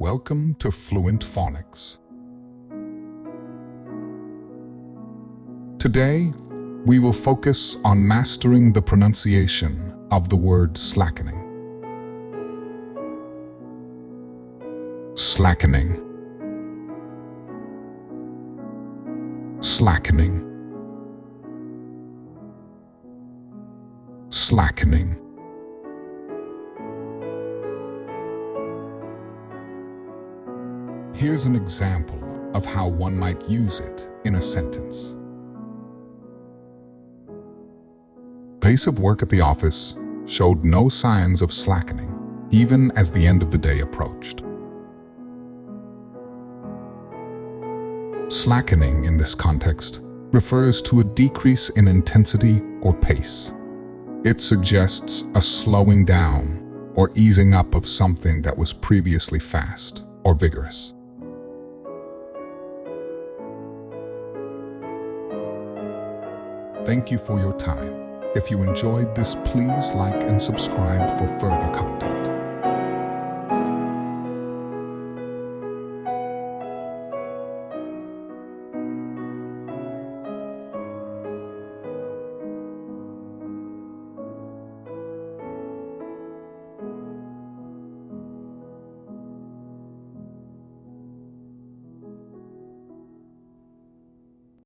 Welcome to Fluent Phonics. Today, we will focus on mastering the pronunciation of the word slackening. Slackening. Slackening. Slackening. Here's an example of how one might use it in a sentence. Pace of work at the office showed no signs of slackening, even as the end of the day approached. Slackening in this context refers to a decrease in intensity or pace. It suggests a slowing down or easing up of something that was previously fast or vigorous. Thank you for your time. If you enjoyed this, please like and subscribe for further content.